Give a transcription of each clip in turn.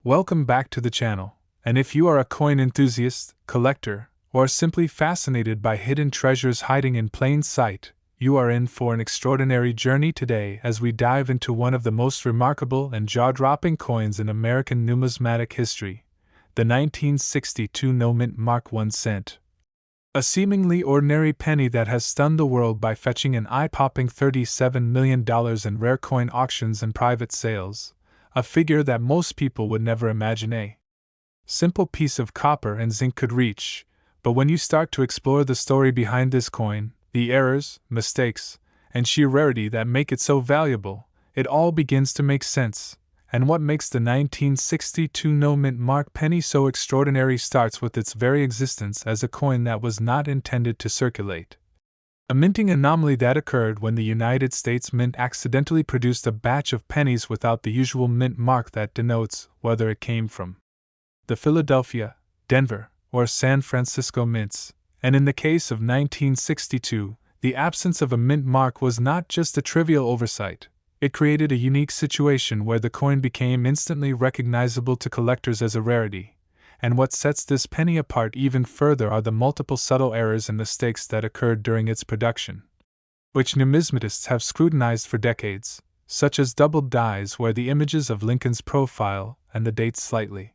Welcome back to the channel, and if you are a coin enthusiast, collector, or simply fascinated by hidden treasures hiding in plain sight, you are in for an extraordinary journey today as we dive into one of the most remarkable and jaw-dropping coins in American numismatic history, the 1962 no-mint mark 1 cent. A seemingly ordinary penny that has stunned the world by fetching an eye-popping $37 million in rare coin auctions and private sales, a figure that most people would never imagine a simple piece of copper and zinc could reach. But when you start to explore the story behind this coin, the errors, mistakes, and sheer rarity that make it so valuable, it all begins to make sense. And what makes the 1962 no-mint mark penny so extraordinary starts with its very existence as a coin that was not intended to circulate. A minting anomaly that occurred when the United States Mint accidentally produced a batch of pennies without the usual mint mark that denotes whether it came from the Philadelphia, Denver, or San Francisco mints. And in the case of 1962, the absence of a mint mark was not just a trivial oversight. It created a unique situation where the coin became instantly recognizable to collectors as a rarity. And what sets this penny apart even further are the multiple subtle errors and mistakes that occurred during its production, which numismatists have scrutinized for decades, such as doubled dies where the images of Lincoln's profile and the dates slightly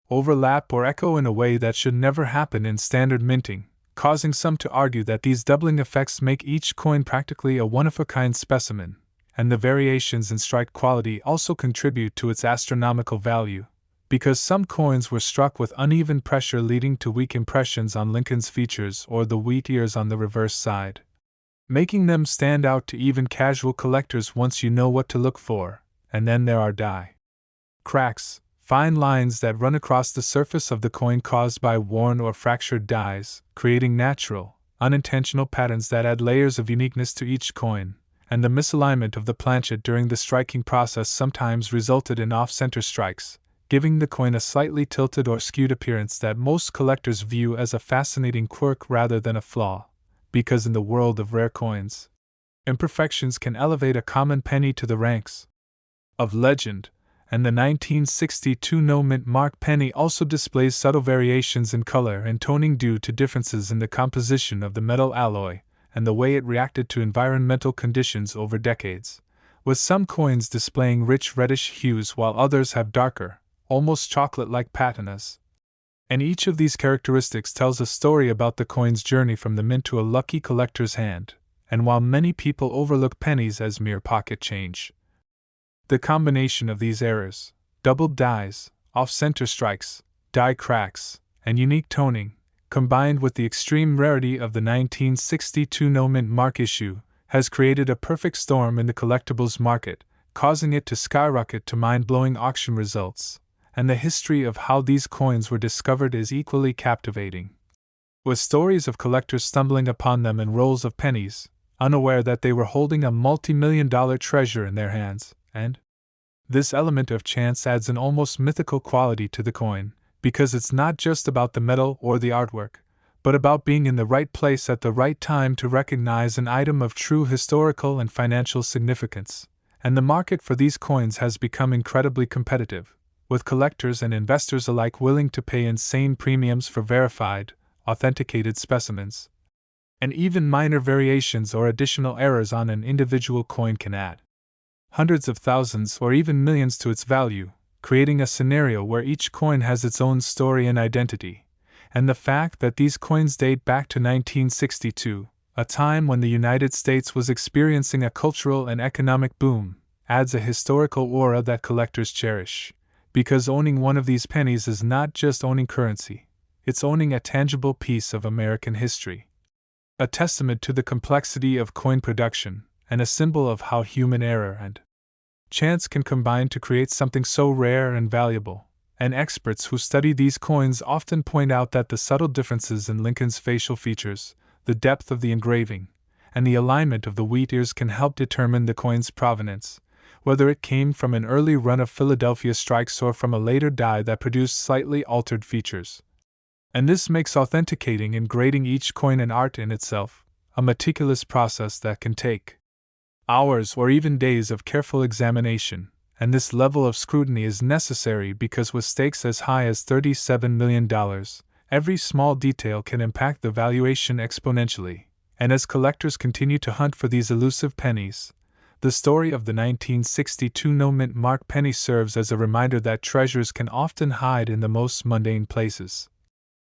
overlap or echo in a way that should never happen in standard minting, causing some to argue that these doubling effects make each coin practically a one-of-a-kind specimen, and the variations in strike quality also contribute to its astronomical value, because some coins were struck with uneven pressure leading to weak impressions on Lincoln's features or the wheat ears on the reverse side, making them stand out to even casual collectors once you know what to look for. And then there are die cracks, fine lines that run across the surface of the coin caused by worn or fractured dies, creating natural, unintentional patterns that add layers of uniqueness to each coin. And the misalignment of the planchet during the striking process sometimes resulted in off-center strikes, giving the coin a slightly tilted or skewed appearance that most collectors view as a fascinating quirk rather than a flaw, because in the world of rare coins, imperfections can elevate a common penny to the ranks of legend, and the 1962 no-mint mark penny also displays subtle variations in color and toning due to differences in the composition of the metal alloy and the way it reacted to environmental conditions over decades, with some coins displaying rich reddish hues while others have darker, almost chocolate-like patinas. And each of these characteristics tells a story about the coin's journey from the mint to a lucky collector's hand. And while many people overlook pennies as mere pocket change, the combination of these errors, doubled dies, off-center strikes, die cracks, and unique toning, combined with the extreme rarity of the 1962 no-mint mark issue, has created a perfect storm in the collectibles market, causing it to skyrocket to mind-blowing auction results. And the history of how these coins were discovered is equally captivating, with stories of collectors stumbling upon them in rolls of pennies, unaware that they were holding a multi-million-dollar treasure in their hands. And this element of chance adds an almost mythical quality to the coin, because it's not just about the metal or the artwork, but about being in the right place at the right time to recognize an item of true historical and financial significance. And the market for these coins has become incredibly competitive, with collectors and investors alike willing to pay insane premiums for verified, authenticated specimens. And even minor variations or additional errors on an individual coin can add hundreds of thousands or even millions to its value, creating a scenario where each coin has its own story and identity. And the fact that these coins date back to 1962, a time when the United States was experiencing a cultural and economic boom, adds a historical aura that collectors cherish. Because owning one of these pennies is not just owning currency, it's owning a tangible piece of American history. A testament to the complexity of coin production, and a symbol of how human error and chance can combine to create something so rare and valuable. And experts who study these coins often point out that the subtle differences in Lincoln's facial features, the depth of the engraving, and the alignment of the wheat ears can help determine the coin's provenance, whether it came from an early run of Philadelphia strikes or from a later die that produced slightly altered features. And this makes authenticating and grading each coin an art in itself, a meticulous process that can take hours or even days of careful examination, and this level of scrutiny is necessary because with stakes as high as $37 million, every small detail can impact the valuation exponentially, and as collectors continue to hunt for these elusive pennies, the story of the 1962 no-mint mark penny serves as a reminder that treasures can often hide in the most mundane places.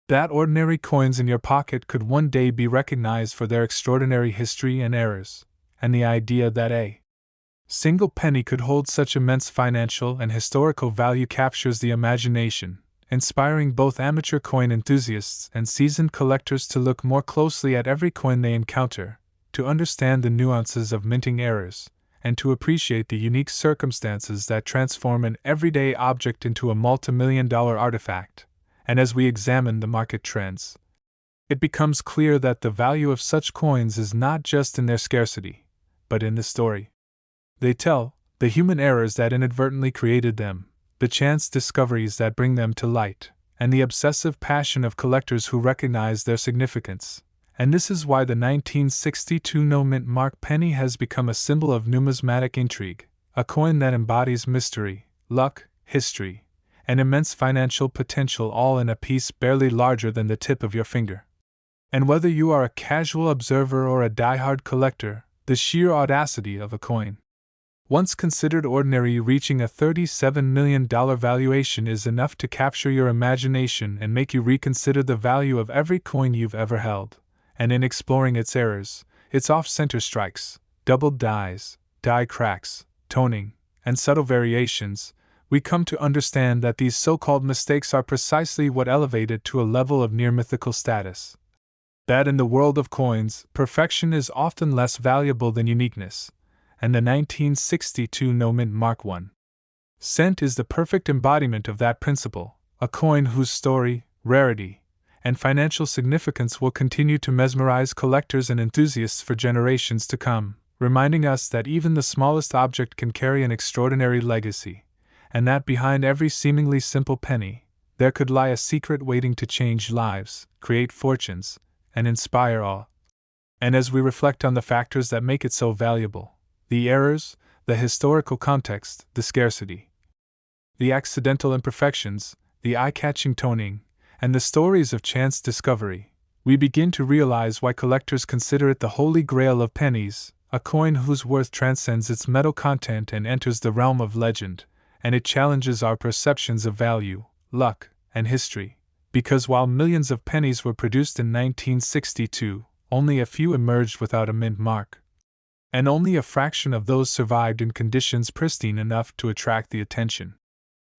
That ordinary coins in your pocket could one day be recognized for their extraordinary history and errors, and the idea that a single penny could hold such immense financial and historical value captures the imagination, inspiring both amateur coin enthusiasts and seasoned collectors to look more closely at every coin they encounter, to understand the nuances of minting errors, and to appreciate the unique circumstances that transform an everyday object into a multi-million-dollar artifact. And as we examine the market trends, it becomes clear that the value of such coins is not just in their scarcity, but in the story they tell, the human errors that inadvertently created them, the chance discoveries that bring them to light, and the obsessive passion of collectors who recognize their significance. And this is why the 1962 no-mint mark penny has become a symbol of numismatic intrigue, a coin that embodies mystery, luck, history, and immense financial potential all in a piece barely larger than the tip of your finger. And whether you are a casual observer or a die-hard collector, the sheer audacity of a coin, once considered ordinary, reaching a $37 million valuation is enough to capture your imagination and make you reconsider the value of every coin you've ever held. And in exploring its errors, its off-center strikes, doubled dies, die cracks, toning, and subtle variations, we come to understand that these so-called mistakes are precisely what elevate it to a level of near-mythical status. That in the world of coins, perfection is often less valuable than uniqueness, and the 1962 no-mint mark 1 cent is the perfect embodiment of that principle, a coin whose story, rarity, and financial significance will continue to mesmerize collectors and enthusiasts for generations to come, reminding us that even the smallest object can carry an extraordinary legacy, and that behind every seemingly simple penny, there could lie a secret waiting to change lives, create fortunes, and inspire awe. And as we reflect on the factors that make it so valuable, the errors, the historical context, the scarcity, the accidental imperfections, the eye-catching toning, and the stories of chance discovery, we begin to realize why collectors consider it the holy grail of pennies, a coin whose worth transcends its metal content and enters the realm of legend, and it challenges our perceptions of value, luck, and history, because while millions of pennies were produced in 1962, only a few emerged without a mint mark, and only a fraction of those survived in conditions pristine enough to attract the attention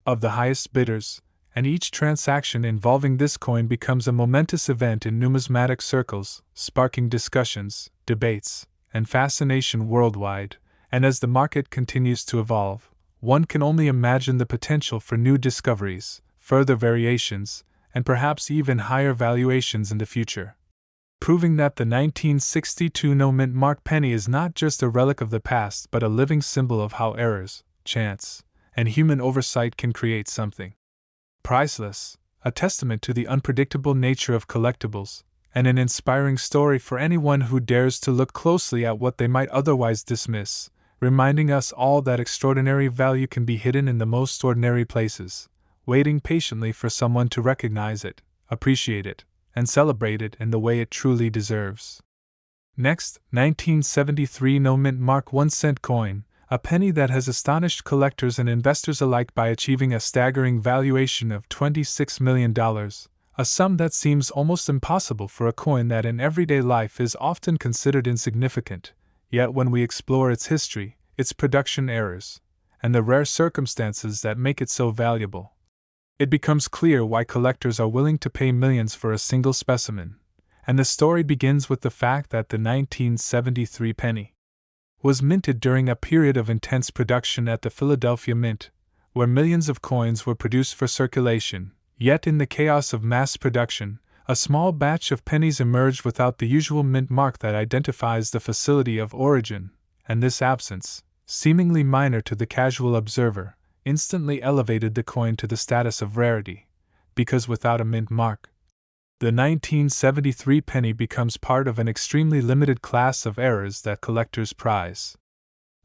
of the highest bidders, and each transaction involving this coin becomes a momentous event in numismatic circles, sparking discussions, debates, and fascination worldwide. And as the market continues to evolve, one can only imagine the potential for new discoveries, further variations, and perhaps even higher valuations in the future, proving that the 1962 no-mint mark penny is not just a relic of the past but a living symbol of how errors, chance, and human oversight can create something priceless, a testament to the unpredictable nature of collectibles, and an inspiring story for anyone who dares to look closely at what they might otherwise dismiss, reminding us all that extraordinary value can be hidden in the most ordinary places, waiting patiently for someone to recognize it, appreciate it, and celebrate it in the way it truly deserves. Next, 1973 no-mint mark 1 cent coin, a penny that has astonished collectors and investors alike by achieving a staggering valuation of $26 million, a sum that seems almost impossible for a coin that in everyday life is often considered insignificant, yet when we explore its history, its production errors, and the rare circumstances that make it so valuable, it becomes clear why collectors are willing to pay millions for a single specimen. And the story begins with the fact that the 1973 penny was minted during a period of intense production at the Philadelphia Mint, where millions of coins were produced for circulation, yet in the chaos of mass production, a small batch of pennies emerged without the usual mint mark that identifies the facility of origin, and this absence, seemingly minor to the casual observer, instantly elevated the coin to the status of rarity, because without a mint mark, the 1973 penny becomes part of an extremely limited class of errors that collectors prize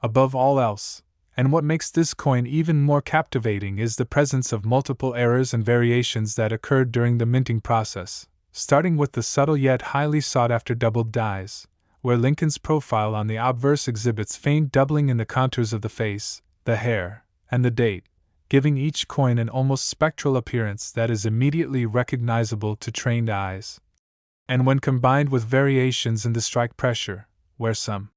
above all else, And what makes this coin even more captivating is the presence of multiple errors and variations that occurred during the minting process, starting with the subtle yet highly sought-after doubled dies, where Lincoln's profile on the obverse exhibits faint doubling in the contours of the face, the hair, and the date, giving each coin an almost spectral appearance that is immediately recognizable to trained eyes. And when combined with variations in the strike pressure, where some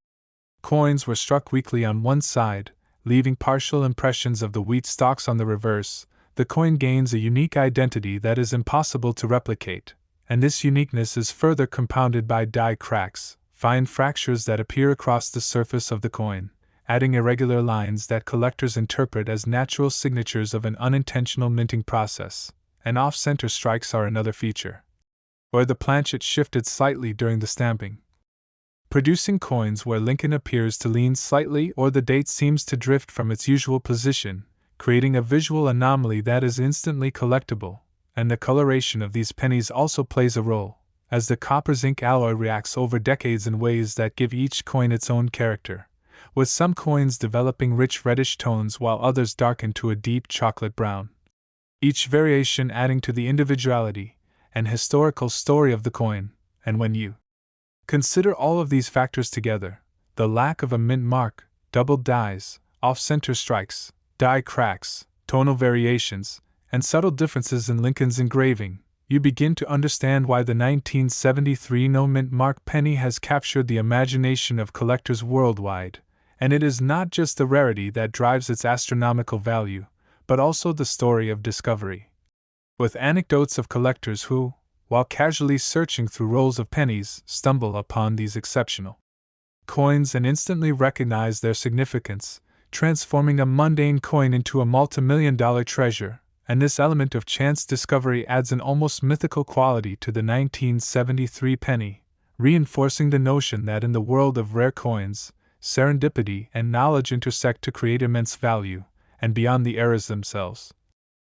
coins were struck weakly on one side, leaving partial impressions of the wheat stalks on the reverse, the coin gains a unique identity that is impossible to replicate, and this uniqueness is further compounded by die cracks, fine fractures that appear across the surface of the coin, adding irregular lines that collectors interpret as natural signatures of an unintentional minting process, and off-center strikes are another feature, where the planchet shifted slightly during the stamping, producing coins where Lincoln appears to lean slightly or the date seems to drift from its usual position, creating a visual anomaly that is instantly collectible. And the coloration of these pennies also plays a role, as the copper zinc alloy reacts over decades in ways that give each coin its own character, with some coins developing rich reddish tones while others darken to a deep chocolate brown, each variation adding to the individuality and historical story of the coin. And when you consider all of these factors together, the lack of a mint mark, doubled dies, off-center strikes, die cracks, tonal variations, and subtle differences in Lincoln's engraving, you begin to understand why the 1973 no mint mark penny has captured the imagination of collectors worldwide. And it is not just the rarity that drives its astronomical value, but also the story of discovery. With anecdotes of collectors who, while casually searching through rolls of pennies, stumble upon these exceptional coins and instantly recognize their significance, transforming a mundane coin into a multi-million-dollar treasure, and this element of chance discovery adds an almost mythical quality to the 1973 penny, reinforcing the notion that in the world of rare coins, serendipity and knowledge intersect to create immense value, and beyond the eras themselves.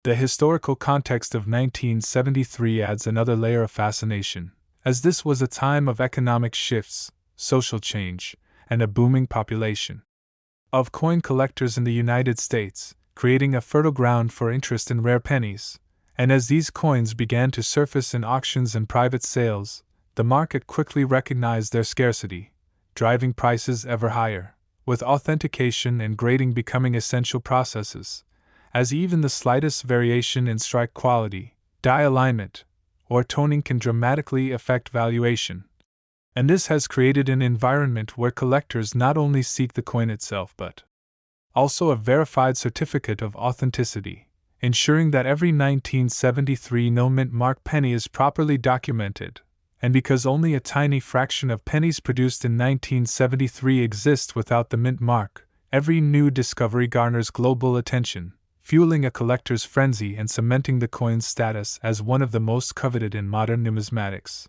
The historical context of 1973 adds another layer of fascination, as this was a time of economic shifts, social change, and a booming population of coin collectors in the United States, creating a fertile ground for interest in rare pennies. And as these coins began to surface in auctions and private sales, the market quickly recognized their scarcity, driving prices ever higher, with authentication and grading becoming essential processes, as even the slightest variation in strike quality, die alignment, or toning can dramatically affect valuation. And this has created an environment where collectors not only seek the coin itself but also a verified certificate of authenticity, ensuring that every 1973 no mint mark penny is properly documented. And because only a tiny fraction of pennies produced in 1973 exist without the mint mark, every new discovery garners global attention, fueling a collector's frenzy and cementing the coin's status as one of the most coveted in modern numismatics.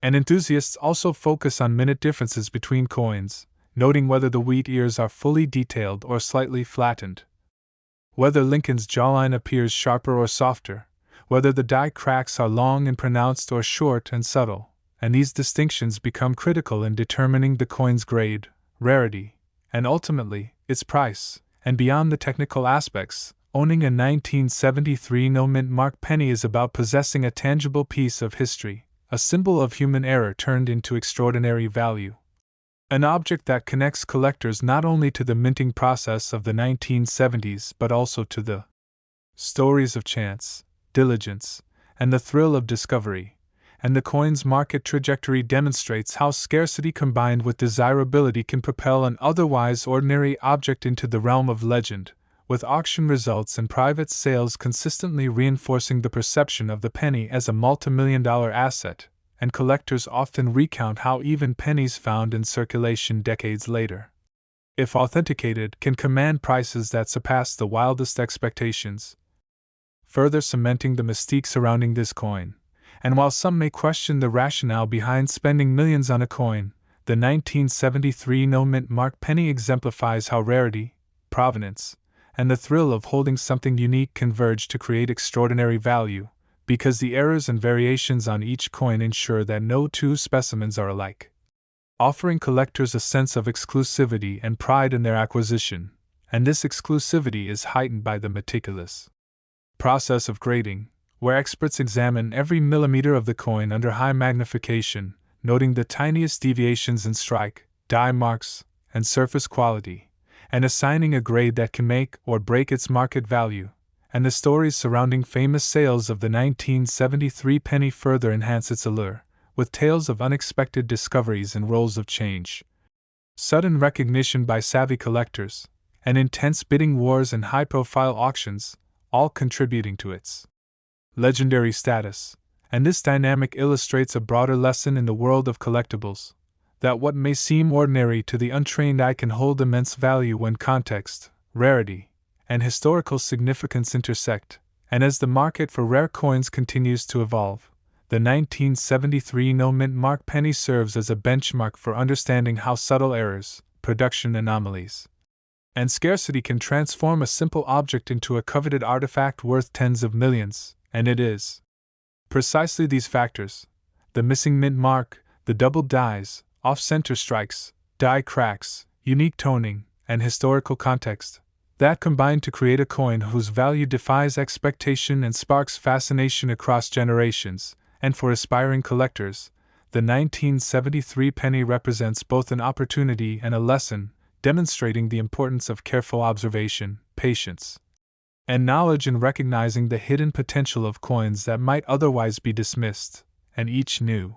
And enthusiasts also focus on minute differences between coins, noting whether the wheat ears are fully detailed or slightly flattened, whether Lincoln's jawline appears sharper or softer, whether the die cracks are long and pronounced or short and subtle, and these distinctions become critical in determining the coin's grade, rarity, and ultimately, its price. And beyond the technical aspects, owning a 1973 no mint mark penny is about possessing a tangible piece of history, a symbol of human error turned into extraordinary value. An object that connects collectors not only to the minting process of the 1970s but also to the stories of chance, diligence, and the thrill of discovery. And the coin's market trajectory demonstrates how scarcity combined with desirability can propel an otherwise ordinary object into the realm of legend, with auction results and private sales consistently reinforcing the perception of the penny as a multi-million-dollar asset, and collectors often recount how even pennies found in circulation decades later, if authenticated, can command prices that surpass the wildest expectations, further cementing the mystique surrounding this coin. And while some may question the rationale behind spending millions on a coin, the 1973 no mint mark penny exemplifies how rarity, provenance, and the thrill of holding something unique converge to create extraordinary value, because the errors and variations on each coin ensure that no two specimens are alike, offering collectors a sense of exclusivity and pride in their acquisition. and this exclusivity is heightened by the meticulous process of grading, where experts examine every millimeter of the coin under high magnification, noting the tiniest deviations in strike, die marks, and surface quality, and assigning a grade that can make or break its market value. And the stories surrounding famous sales of the 1973 penny further enhance its allure, with tales of unexpected discoveries and rolls of change, sudden recognition by savvy collectors, and intense bidding wars and high-profile auctions, all contributing to its legendary status. And this dynamic illustrates a broader lesson in the world of collectibles, that what may seem ordinary to the untrained eye can hold immense value when context, rarity, and historical significance intersect. And as the market for rare coins continues to evolve, the 1973 no-mint mark penny serves as a benchmark for understanding how subtle errors, production anomalies, and scarcity can transform a simple object into a coveted artifact worth tens of millions. And it is precisely these factors, the missing mint mark, the doubled dies, off-center strikes, die cracks, unique toning, and historical context, that combine to create a coin whose value defies expectation and sparks fascination across generations. And for aspiring collectors, the 1973 penny represents both an opportunity and a lesson, demonstrating the importance of careful observation, patience, and knowledge in recognizing the hidden potential of coins that might otherwise be dismissed. And each new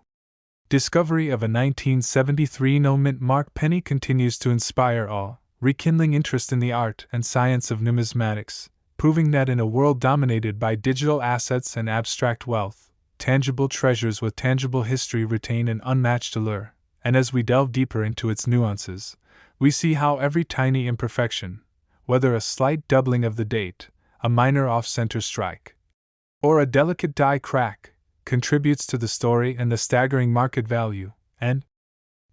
discovery of a 1973 no-mint mark penny continues to inspire awe, rekindling interest in the art and science of numismatics, proving that in a world dominated by digital assets and abstract wealth, tangible treasures with tangible history retain an unmatched allure. And as we delve deeper into its nuances, we see how every tiny imperfection, whether a slight doubling of the date, a minor off-center strike, or a delicate die crack, contributes to the story and the staggering market value. And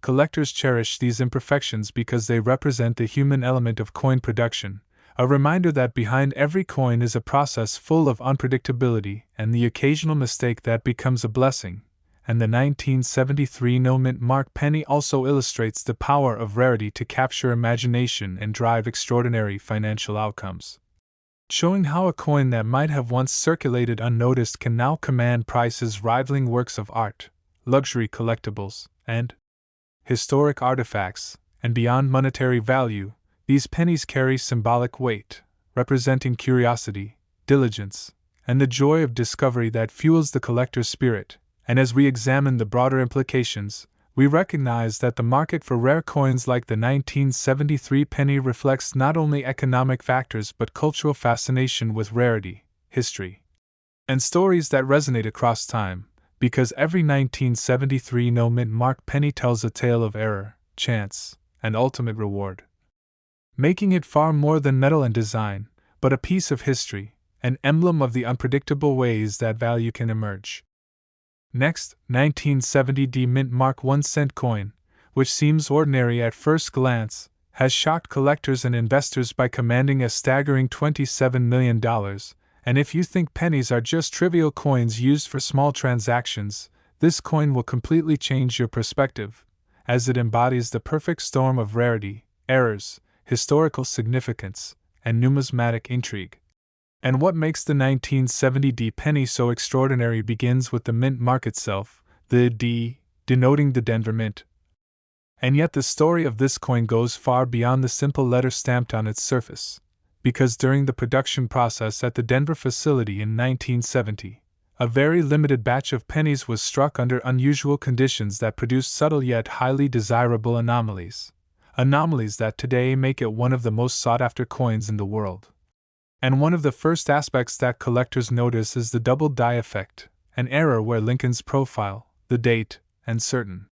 collectors cherish these imperfections because they represent the human element of coin production, a reminder that behind every coin is a process full of unpredictability and the occasional mistake that becomes a blessing. And the 1973 no-mint mark penny also illustrates the power of rarity to capture imagination and drive extraordinary financial outcomes, showing how a coin that might have once circulated unnoticed can now command prices rivaling works of art, luxury collectibles, and historic artifacts. And beyond monetary value, these pennies carry symbolic weight, representing curiosity, diligence, and the joy of discovery that fuels the collector's spirit. And as we examine the broader implications, we recognize that the market for rare coins like the 1973 penny reflects not only economic factors but cultural fascination with rarity, history, and stories that resonate across time, because every 1973 no-mint mark penny tells a tale of error, chance, and ultimate reward, making it far more than metal and design, but a piece of history, an emblem of the unpredictable ways that value can emerge. Next, 1970 mint mark 1 cent coin, which seems ordinary at first glance, has shocked collectors and investors by commanding a staggering $27 million. And if you think pennies are just trivial coins used for small transactions, this coin will completely change your perspective, as it embodies the perfect storm of rarity, errors, historical significance, and numismatic intrigue. And what makes the 1970 penny so extraordinary begins with the mint mark itself, the D denoting the Denver Mint. And yet the story of this coin goes far beyond the simple letter stamped on its surface, because during the production process at the Denver facility in 1970, a very limited batch of pennies was struck under unusual conditions that produced subtle yet highly desirable anomalies that today make it one of the most sought-after coins in the world. And one of the first aspects that collectors notice is the double die effect, an error where Lincoln's profile, the date, and certain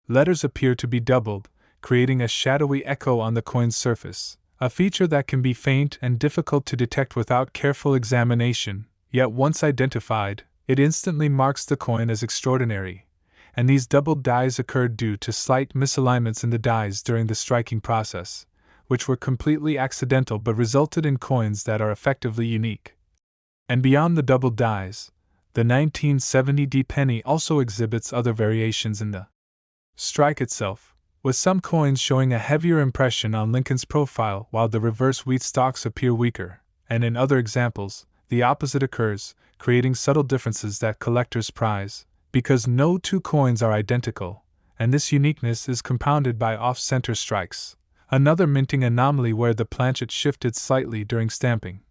letters appear to be doubled, creating a shadowy echo on the coin's surface, a feature that can be faint and difficult to detect without careful examination, yet once identified, it instantly marks the coin as extraordinary. And these doubled dies occurred due to slight misalignments in the dies during the striking process, which were completely accidental but resulted in coins that are effectively unique. And beyond the double dies, the 1970 penny also exhibits other variations in the strike itself, with some coins showing a heavier impression on Lincoln's profile while the reverse wheat stalks appear weaker, and in other examples, the opposite occurs, creating subtle differences that collectors prize, because no two coins are identical, and this uniqueness is compounded by off-center strikes, another minting anomaly where the planchet shifted slightly during stamping,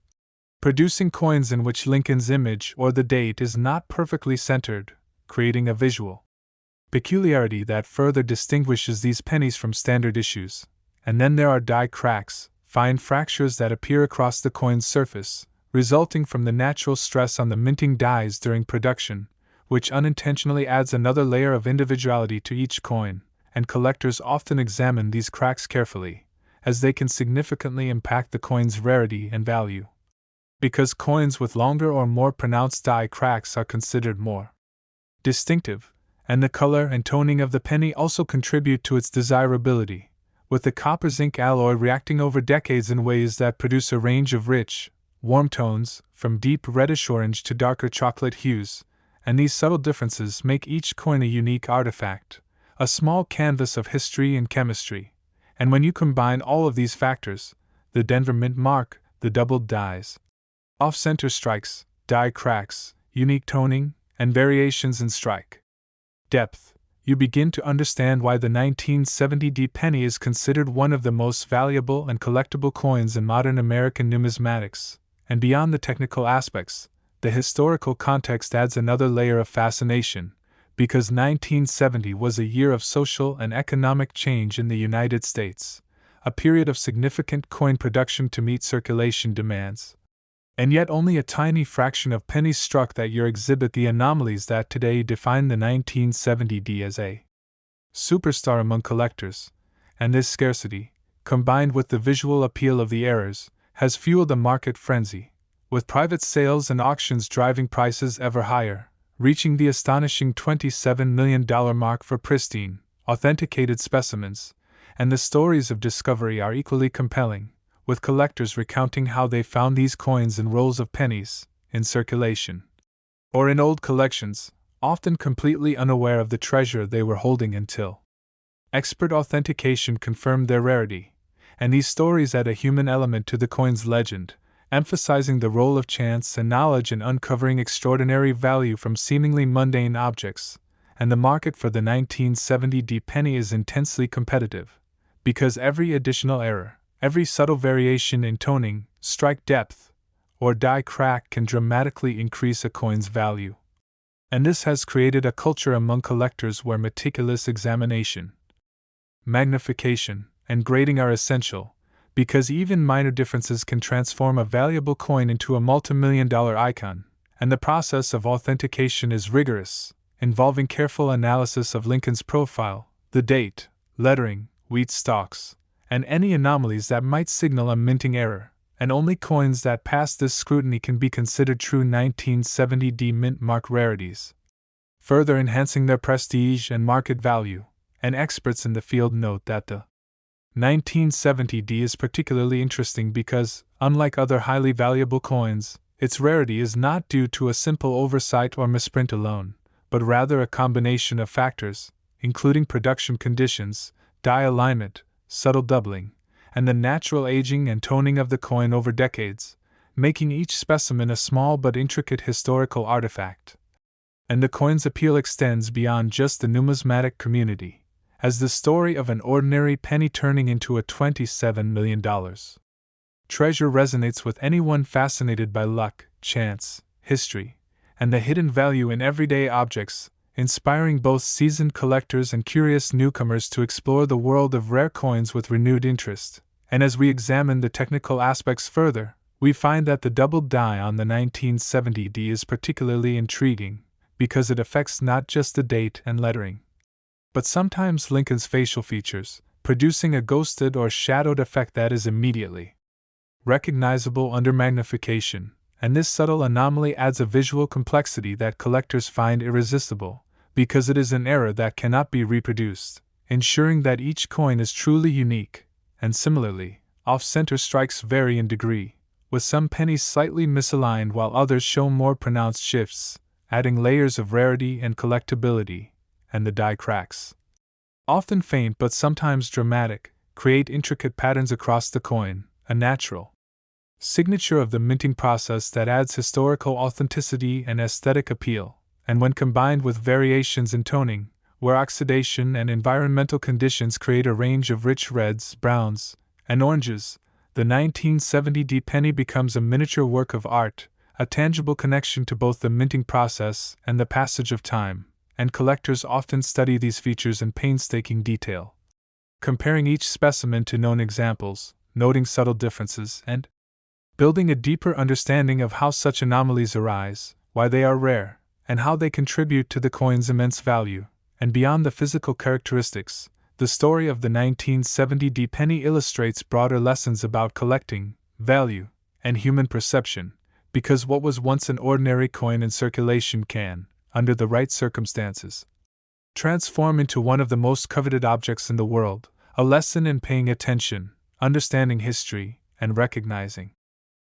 producing coins in which Lincoln's image or the date is not perfectly centered, creating a visual peculiarity that further distinguishes these pennies from standard issues. And then there are die cracks, fine fractures that appear across the coin's surface, resulting from the natural stress on the minting dies during production, which unintentionally adds another layer of individuality to each coin, and collectors often examine these cracks carefully, as they can significantly impact the coin's rarity and value. Because coins with longer or more pronounced die cracks are considered more distinctive, and the color and toning of the penny also contribute to its desirability, with the copper zinc alloy reacting over decades in ways that produce a range of rich, warm tones, from deep reddish-orange to darker chocolate hues, and these subtle differences make each coin a unique artifact, a small canvas of history and chemistry. And when you combine all of these factors, the Denver mint mark, the doubled dies, off-center strikes, die cracks, unique toning, and variations in strike depth, you begin to understand why the 1970 penny is considered one of the most valuable and collectible coins in modern American numismatics. And beyond the technical aspects, the historical context adds another layer of fascination, because 1970 was a year of social and economic change in the United States, a period of significant coin production to meet circulation demands. And yet only a tiny fraction of pennies struck that year exhibit the anomalies that today define the 1970 as a superstar among collectors, and this scarcity, combined with the visual appeal of the errors, has fueled a market frenzy, with private sales and auctions driving prices ever higher, reaching the astonishing $27 million mark for pristine, authenticated specimens, and the stories of discovery are equally compelling, with collectors recounting how they found these coins in rolls of pennies, in circulation, or in old collections, often completely unaware of the treasure they were holding until expert authentication confirmed their rarity. And these stories add a human element to the coin's legend, emphasizing the role of chance and knowledge in uncovering extraordinary value from seemingly mundane objects. And the market for the 1970 penny is intensely competitive, because every additional error, every subtle variation in toning, strike depth, or die crack can dramatically increase a coin's value. And this has created a culture among collectors where meticulous examination, magnification, and grading are essential, because even minor differences can transform a valuable coin into a multimillion-dollar icon, and the process of authentication is rigorous, involving careful analysis of Lincoln's profile, the date, lettering, wheat stalks, and any anomalies that might signal a minting error, and only coins that pass this scrutiny can be considered true 1970 mint mark rarities, further enhancing their prestige and market value. And experts in the field note that the 1970 is particularly interesting because, unlike other highly valuable coins, its rarity is not due to a simple oversight or misprint alone, but rather a combination of factors, including production conditions, die alignment, subtle doubling, and the natural aging and toning of the coin over decades, making each specimen a small but intricate historical artifact. And the coin's appeal extends beyond just the numismatic community, as the story of an ordinary penny turning into a $27 million treasure resonates with anyone fascinated by luck, chance, history, and the hidden value in everyday objects, inspiring both seasoned collectors and curious newcomers to explore the world of rare coins with renewed interest. And as we examine the technical aspects further, we find that the doubled die on the 1970 is particularly intriguing, because it affects not just the date and lettering, but sometimes Lincoln's facial features, producing a ghosted or shadowed effect that is immediately recognizable under magnification, and this subtle anomaly adds a visual complexity that collectors find irresistible, because it is an error that cannot be reproduced, ensuring that each coin is truly unique. And similarly, off-center strikes vary in degree, with some pennies slightly misaligned while others show more pronounced shifts, adding layers of rarity and collectability. And the die cracks, often faint but sometimes dramatic, create intricate patterns across the coin, a natural signature of the minting process that adds historical authenticity and aesthetic appeal, and when combined with variations in toning, where oxidation and environmental conditions create a range of rich reds, browns, and oranges, the 1970 penny becomes a miniature work of art, a tangible connection to both the minting process and the passage of time, and collectors often study these features in painstaking detail, comparing each specimen to known examples, noting subtle differences, and building a deeper understanding of how such anomalies arise, why they are rare, and how they contribute to the coin's immense value. And beyond the physical characteristics, the story of the 1970 penny illustrates broader lessons about collecting, value, and human perception, because what was once an ordinary coin in circulation can, under the right circumstances, transform into one of the most coveted objects in the world, a lesson in paying attention, understanding history, and recognizing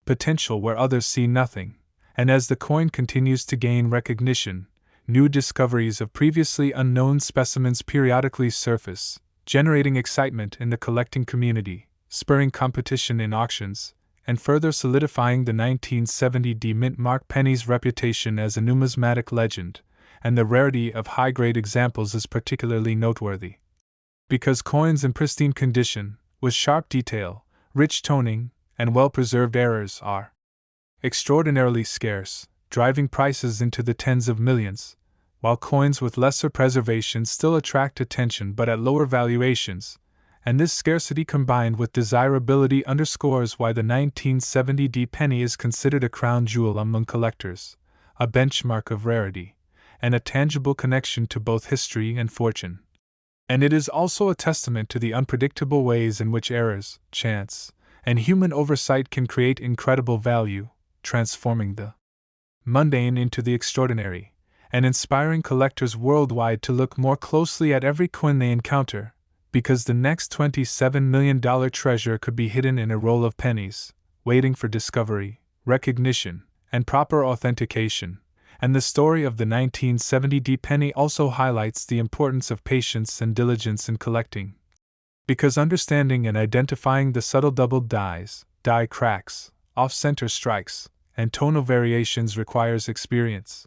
potential where others see nothing. And as the coin continues to gain recognition, new discoveries of previously unknown specimens periodically surface, generating excitement in the collecting community, spurring competition in auctions, and further solidifying the 1970 mint mark penny's reputation as a numismatic legend. And the rarity of high-grade examples is particularly noteworthy, because coins in pristine condition, with sharp detail, rich toning, and well-preserved errors are extraordinarily scarce, driving prices into the tens of millions, while coins with lesser preservation still attract attention but at lower valuations, and this scarcity combined with desirability underscores why the 1970 penny is considered a crown jewel among collectors, a benchmark of rarity, and a tangible connection to both history and fortune. And it is also a testament to the unpredictable ways in which errors, chance, and human oversight can create incredible value, transforming the mundane into the extraordinary, and inspiring collectors worldwide to look more closely at every coin they encounter, because the next $27 million treasure could be hidden in a roll of pennies, waiting for discovery, recognition, and proper authentication. And the story of the 1970 penny also highlights the importance of patience and diligence in collecting, because understanding and identifying the subtle doubled dies, die cracks, off-center strikes, and tonal variations requires experience,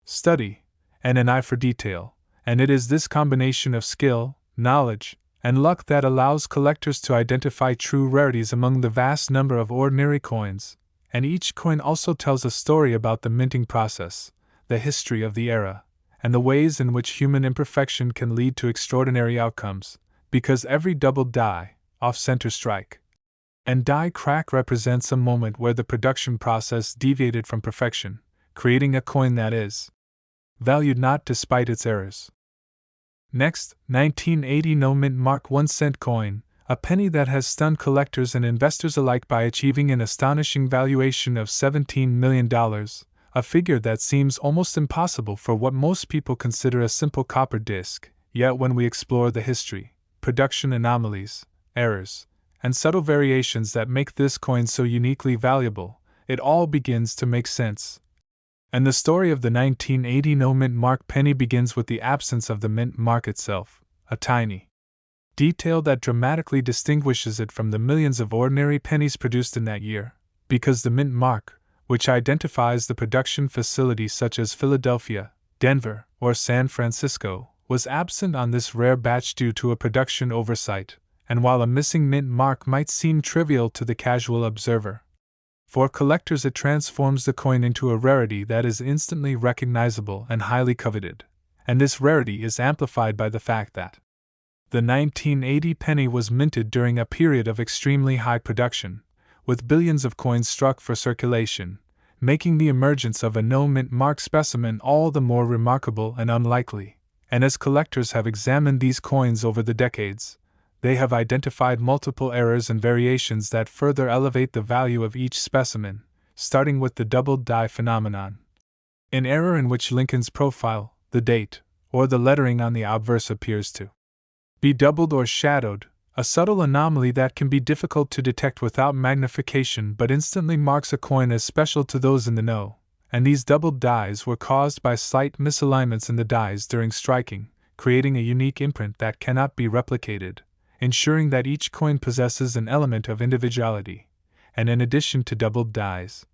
study, and an eye for detail, and it is this combination of skill, knowledge, and luck that allows collectors to identify true rarities among the vast number of ordinary coins. And each coin also tells a story about the minting process, the history of the era, and the ways in which human imperfection can lead to extraordinary outcomes, because every doubled die, off-center strike, and die crack represents a moment where the production process deviated from perfection, creating a coin that is valued not despite its errors. Next, 1980 no mint mark 1 cent coin, a penny that has stunned collectors and investors alike by achieving an astonishing valuation of $17 million, a figure that seems almost impossible for what most people consider a simple copper disc. Yet when we explore the history, production anomalies, errors, and subtle variations that make this coin so uniquely valuable, it all begins to make sense. And the story of the 1980 no mint mark penny begins with the absence of the mint mark itself, a tiny detail that dramatically distinguishes it from the millions of ordinary pennies produced in that year, because the mint mark, which identifies the production facilities such as Philadelphia, Denver, or San Francisco, was absent on this rare batch due to a production oversight. And while a missing mint mark might seem trivial to the casual observer, for collectors it transforms the coin into a rarity that is instantly recognizable and highly coveted, and this rarity is amplified by the fact that the 1980 penny was minted during a period of extremely high production, with billions of coins struck for circulation, making the emergence of a no mint mark specimen all the more remarkable and unlikely. And as collectors have examined these coins over the decades, they have identified multiple errors and variations that further elevate the value of each specimen, starting with the doubled die phenomenon. An error in which Lincoln's profile, the date, or the lettering on the obverse appears to be doubled or shadowed, a subtle anomaly that can be difficult to detect without magnification but instantly marks a coin as special to those in the know. And these doubled dies were caused by slight misalignments in the dies during striking, creating a unique imprint that cannot be replicated, ensuring that each coin possesses an element of individuality. And in addition to doubled dies,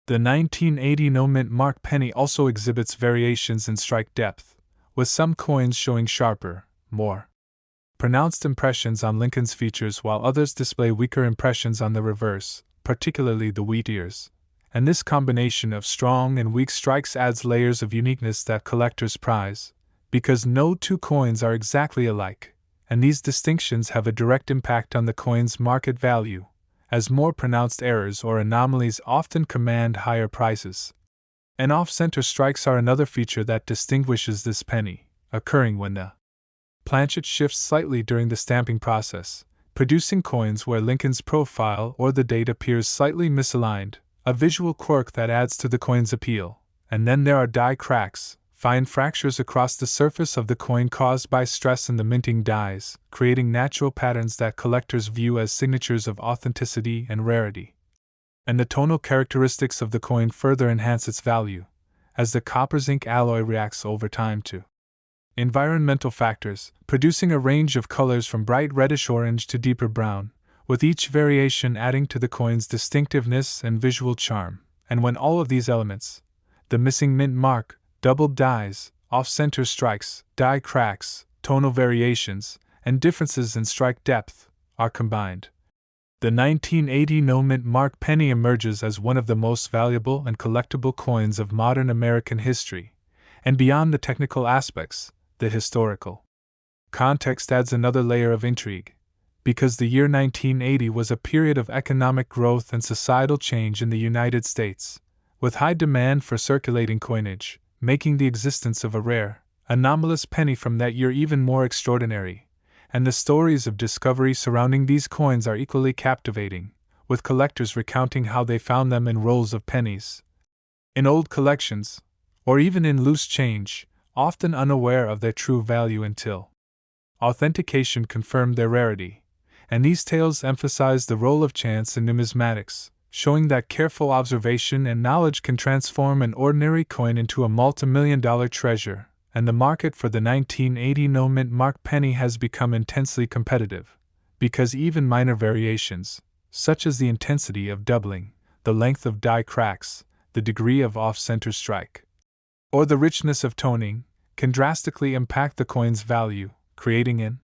the 1980 no-mint mark penny also exhibits variations in strike depth, with some coins showing sharper, more pronounced impressions on Lincoln's features while others display weaker impressions on the reverse, particularly the wheat ears. And this combination of strong and weak strikes adds layers of uniqueness that collectors prize, because no two coins are exactly alike, and these distinctions have a direct impact on the coin's market value, as more pronounced errors or anomalies often command higher prices. And off-center strikes are another feature that distinguishes this penny, occurring when the planchet shifts slightly during the stamping process, producing coins where Lincoln's profile or the date appears slightly misaligned, a visual quirk that adds to the coin's appeal. And then there are die cracks, fine fractures across the surface of the coin caused by stress in the minting dies, creating natural patterns that collectors view as signatures of authenticity and rarity. And the tonal characteristics of the coin further enhance its value, as the copper zinc alloy reacts over time to environmental factors, producing a range of colors from bright reddish-orange to deeper brown, with each variation adding to the coin's distinctiveness and visual charm. And when all of these elements, the missing mint mark, doubled dies, off-center strikes, die cracks, tonal variations, and differences in strike depth, are combined, the 1980 no-mint mark penny emerges as one of the most valuable and collectible coins of modern American history. And beyond the technical aspects, the historical context adds another layer of intrigue, because the year 1980 was a period of economic growth and societal change in the United States, with high demand for circulating coinage, making the existence of a rare, anomalous penny from that year even more extraordinary. And the stories of discovery surrounding these coins are equally captivating, with collectors recounting how they found them in rolls of pennies, in old collections, or even in loose change, often unaware of their true value until authentication confirmed their rarity. And these tales emphasize the role of chance in numismatics, showing that careful observation and knowledge can transform an ordinary coin into a multi-million-dollar treasure. And the market for the 1980 no-mint mark penny has become intensely competitive, because even minor variations, such as the intensity of doubling, the length of die cracks, the degree of off-center strike, or the richness of toning, can drastically impact the coin's value, creating an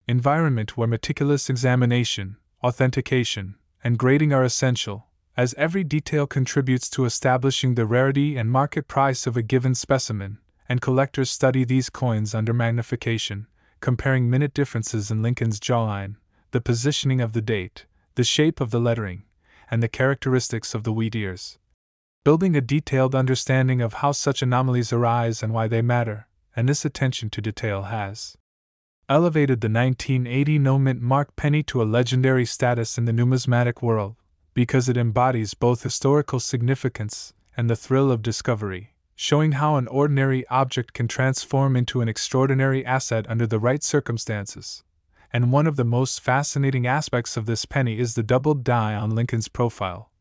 environment where meticulous examination, authentication, and grading are essential, as every detail contributes to establishing the rarity and market price of a given specimen. And collectors study these coins under magnification, comparing minute differences in Lincoln's jawline, the positioning of the date, the shape of the lettering, and the characteristics of the wheat ears, building a detailed understanding of how such anomalies arise and why they matter. And this attention to detail has elevated the 1980 no-mint mark penny to a legendary status in the numismatic world, because it embodies both historical significance and the thrill of discovery, showing how an ordinary object can transform into an extraordinary asset under the right circumstances. And one of the most fascinating aspects of this penny is the doubled die on Lincoln's profile,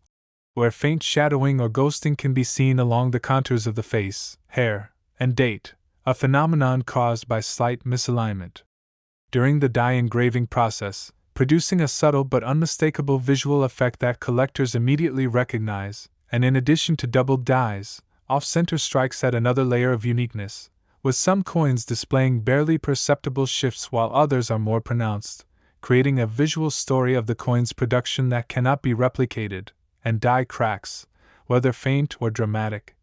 where faint shadowing or ghosting can be seen along the contours of the face, hair, and date, a phenomenon caused by slight misalignment during the die engraving process, producing a subtle but unmistakable visual effect that collectors immediately recognize. And in addition to doubled dies, off-center strikes add another layer of uniqueness, with some coins displaying barely perceptible shifts while others are more pronounced, creating a visual story of the coin's production that cannot be replicated. And die cracks, whether faint or dramatic,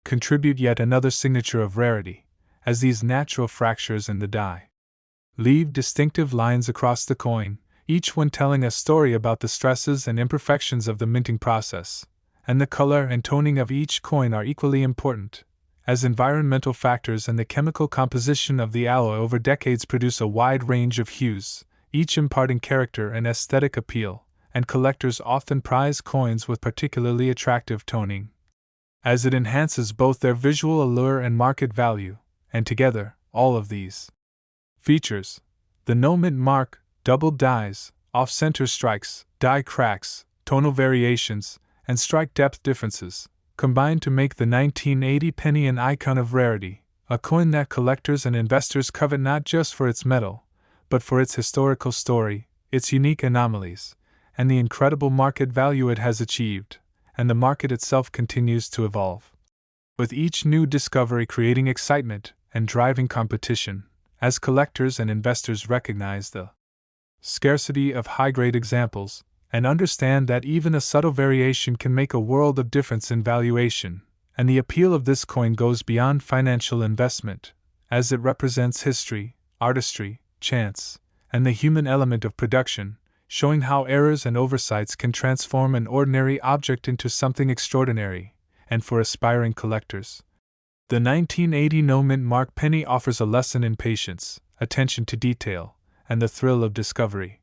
contribute yet another signature of rarity, as these natural fractures in the die leave distinctive lines across the coin, each one telling a story about the stresses and imperfections of the minting process. And the color and toning of each coin are equally important, as environmental factors and the chemical composition of the alloy over decades produce a wide range of hues, each imparting character and aesthetic appeal. And collectors often prize coins with particularly attractive toning, as it enhances both their visual allure and market value. And together, all of these features, the no-mint mark, doubled dies, off-center strikes, die cracks, tonal variations, and strike depth differences, combine to make the 1980 penny an icon of rarity, a coin that collectors and investors covet not just for its metal, but for its historical story, its unique anomalies, and the incredible market value it has achieved, and the market itself continues to evolve, with each new discovery creating excitement and driving competition, as collectors and investors recognize the scarcity of high-grade examples, and understand that even a subtle variation can make a world of difference in valuation, and the appeal of this coin goes beyond financial investment, as it represents history, artistry, chance, and the human element of production, showing how errors and oversights can transform an ordinary object into something extraordinary, and for aspiring collectors. The 1980 no-mint mark penny offers a lesson in patience, attention to detail, and the thrill of discovery,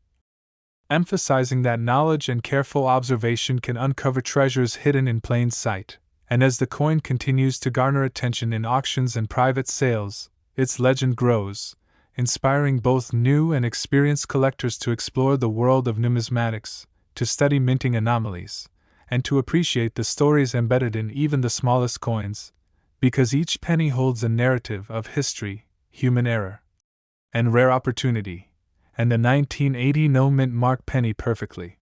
emphasizing that knowledge and careful observation can uncover treasures hidden in plain sight. And as the coin continues to garner attention in auctions and private sales, its legend grows, inspiring both new and experienced collectors to explore the world of numismatics, to study minting anomalies, and to appreciate the stories embedded in even the smallest coins, because each penny holds a narrative of history, human error, and rare opportunity, and the 1980 no-mint mark penny perfectly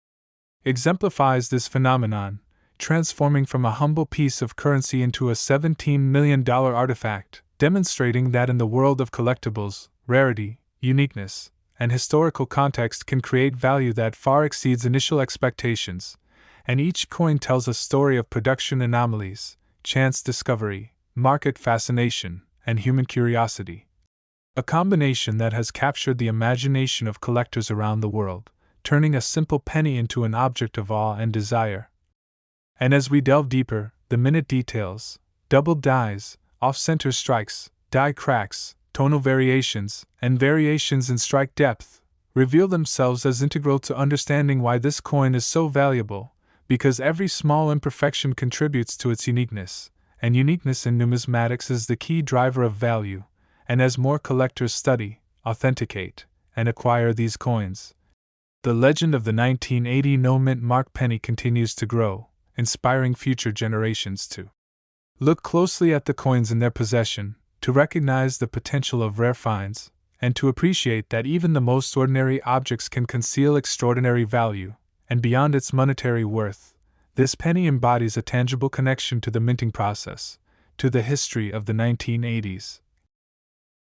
exemplifies this phenomenon, transforming from a humble piece of currency into a $17 million artifact, demonstrating that in the world of collectibles, rarity, uniqueness, and historical context can create value that far exceeds initial expectations, and each coin tells a story of production anomalies, chance discovery, market fascination, and human curiosity. A combination that has captured the imagination of collectors around the world, turning a simple penny into an object of awe and desire. And as we delve deeper, the minute details, doubled dies, off-center strikes, die cracks, tonal variations, and variations in strike depth reveal themselves as integral to understanding why this coin is so valuable, because every small imperfection contributes to its uniqueness, and uniqueness in numismatics is the key driver of value. And as more collectors study, authenticate, and acquire these coins, the legend of the 1980 no-mint mark penny continues to grow, inspiring future generations to look closely at the coins in their possession, to recognize the potential of rare finds, and to appreciate that even the most ordinary objects can conceal extraordinary value. And beyond its monetary worth, this penny embodies a tangible connection to the minting process, to the history of the 1980s,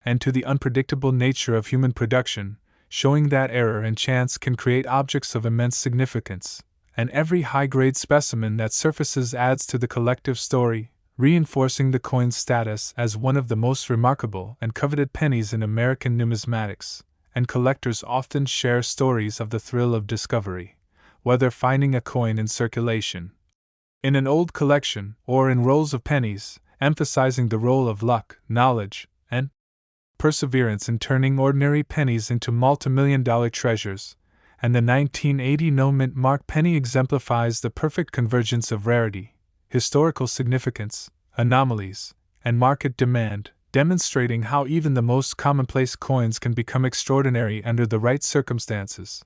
and to the unpredictable nature of human production, showing that error and chance can create objects of immense significance, and every high-grade specimen that surfaces adds to the collective story, reinforcing the coin's status as one of the most remarkable and coveted pennies in American numismatics. And collectors often share stories of the thrill of discovery, whether finding a coin in circulation, in an old collection, or in rolls of pennies, emphasizing the role of luck, knowledge, and perseverance in turning ordinary pennies into multimillion-dollar treasures. And the 1980 no-mint mark penny exemplifies the perfect convergence of rarity, historical significance, anomalies, and market demand, demonstrating how even the most commonplace coins can become extraordinary under the right circumstances,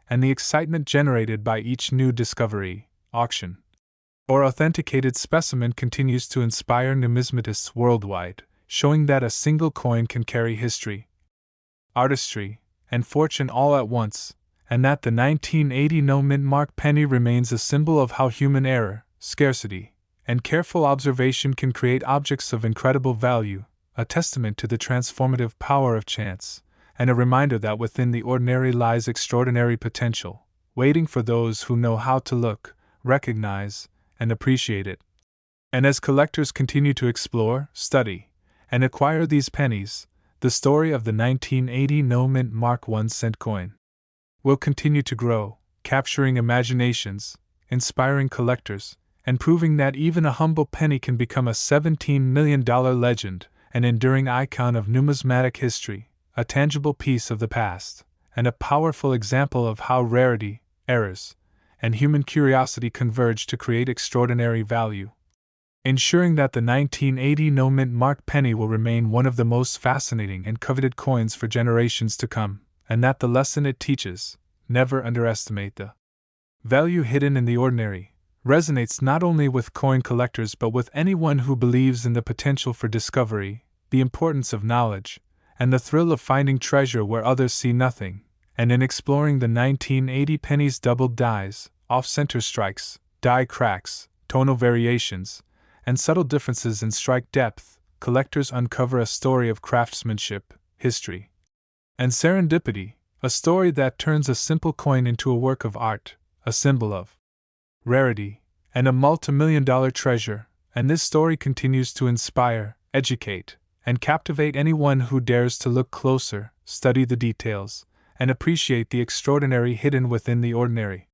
and the excitement generated by each new discovery, auction, or authenticated specimen continues to inspire numismatists worldwide, showing that a single coin can carry history, artistry, and fortune all at once, and that the 1980 no-mint mark penny remains a symbol of how human error, scarcity, and careful observation can create objects of incredible value, a testament to the transformative power of chance, and a reminder that within the ordinary lies extraordinary potential, waiting for those who know how to look, recognize, and appreciate it. And as collectors continue to explore, study, and acquire these pennies, the story of the 1980 no-mint mark 1-cent coin will continue to grow, capturing imaginations, inspiring collectors, and proving that even a humble penny can become a $17 million legend, an enduring icon of numismatic history, a tangible piece of the past, and a powerful example of how rarity, errors, and human curiosity converge to create extraordinary value, ensuring that the 1980 no-mint mark penny will remain one of the most fascinating and coveted coins for generations to come, and that the lesson it teaches, never underestimate the value hidden in the ordinary, resonates not only with coin collectors but with anyone who believes in the potential for discovery, the importance of knowledge, and the thrill of finding treasure where others see nothing, and in exploring the 1980 Pennies doubled dies, off-center strikes, die cracks, tonal variations, and subtle differences in strike depth, collectors uncover a story of craftsmanship, history, and serendipity, a story that turns a simple coin into a work of art, a symbol of rarity, and a multimillion-dollar treasure, and this story continues to inspire, educate, and captivate anyone who dares to look closer, study the details, and appreciate the extraordinary hidden within the ordinary.